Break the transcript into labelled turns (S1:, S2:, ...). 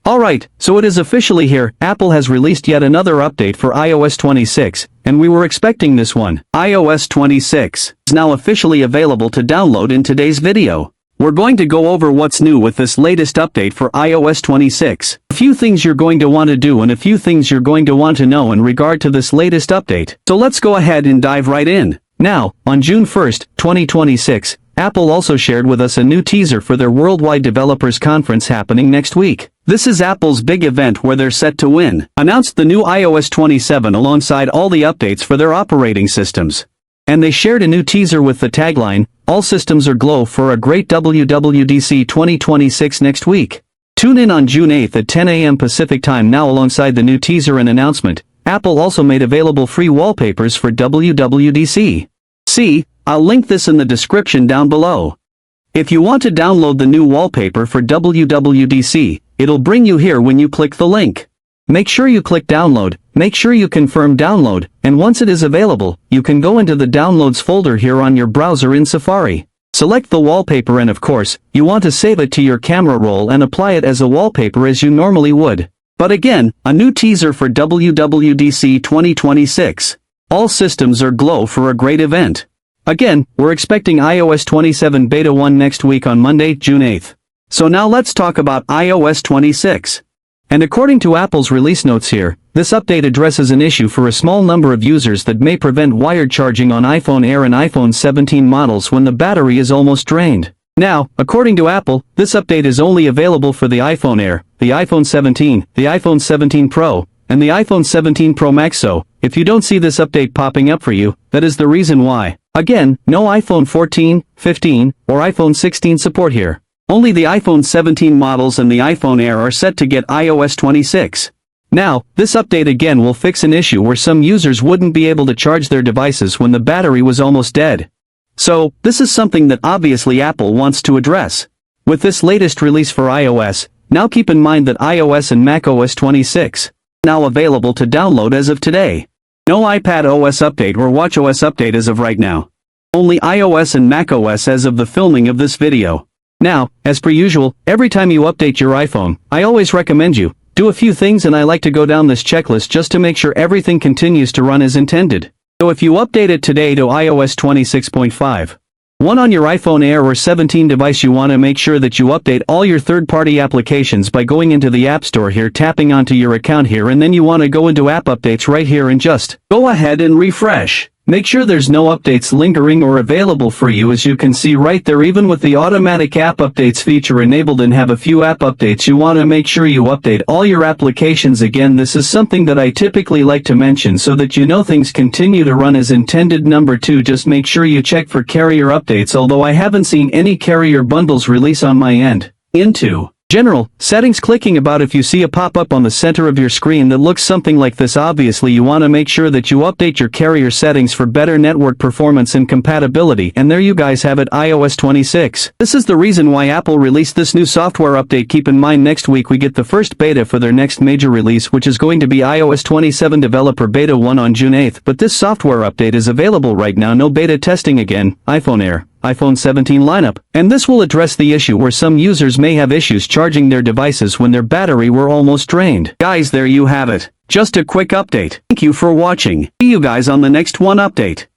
S1: Alright, so it is officially here. Apple has released yet another update for iOS 26, and we were expecting this one. iOS 26 is now officially available to download in today's video. We're going to go over what's new with this latest update for iOS 26. A few things you're going to want to do and a few things you're going to want to know in regard to this latest update. So let's go ahead and dive right in. Now, on June 1st, 2026, Apple also shared with us a new teaser for their Worldwide Developers Conference happening next week. This is Apple's big event where they're set to win. Announced the new iOS 27 alongside all the updates for their operating systems. And they shared a new teaser with the tagline, "All systems are glow for a great WWDC 2026 next week." Tune in on June 8th at 10 a.m. Pacific Time. Now, alongside the new teaser and announcement, Apple also made available free wallpapers for WWDC. See, I'll link this in the description down below. If you want to download the new wallpaper for WWDC, it'll bring you here when you click the link. Make sure you click download, make sure you confirm download, and once it is available, you can go into the downloads folder here on your browser in Safari. Select the wallpaper and of course, you want to save it to your camera roll and apply it as a wallpaper as you normally would. But again, a new teaser for WWDC 2026. All systems are glow for a great event. Again, we're expecting iOS 27 Beta 1 next week on Monday, June 8th. So now let's talk about iOS 26. And according to Apple's release notes here, this update addresses an issue for a small number of users that may prevent wired charging on iPhone Air and iPhone 17 models when the battery is almost drained. Now, according to Apple, this update is only available for the iPhone Air, the iPhone 17, the iPhone 17 Pro, and the iPhone 17 Pro Max. So, if you don't see this update popping up for you, that is the reason why. Again, no iPhone 14, 15, or iPhone 16 support here. Only the iPhone 17 models and the iPhone Air are set to get iOS 26. Now, this update again will fix an issue where some users wouldn't be able to charge their devices when the battery was almost dead. So, this is something that obviously Apple wants to address. With this latest release for iOS, now keep in mind that iOS and macOS 26 are now available to download as of today. No iPad OS update or watchOS update as of right now. Only iOS and macOS as of the filming of this video. Now, as per usual, every time you update your iPhone, I always recommend you do a few things, and I like to go down this checklist just to make sure everything continues to run as intended. So if you update it today to iOS 26.5, one on your iPhone Air or 17 device, you want to make sure that you update all your third-party applications by going into the App Store here, tapping onto your account here, and then you want to go into App Updates right here and just go ahead and refresh. Make sure there's no updates lingering or available for you, as you can see right there. Even with the automatic app updates feature enabled and have a few app updates, you want to make sure you update all your applications. Again, this is something that I typically like to mention so that you know things continue to run as intended. Number 2, just make sure you check for carrier updates, although I haven't seen any carrier bundles release on my end. Into General Settings, clicking about. If you see a pop-up on the center of your screen that looks something like this, obviously you want to make sure that you update your carrier settings for better network performance and compatibility, and there you guys have it, iOS 26. This is the reason why Apple released this new software update. Keep in mind, next week we get the first beta for their next major release, which is going to be iOS 27 Developer Beta 1 on June 8th, but this software update is available right now. No beta testing again. iPhone Air, iPhone 17 lineup, and this will address the issue where some users may have issues charging their devices when their battery were almost drained. Guys, there you have it. Just a quick update. Thank you for watching. See you guys on the next one update.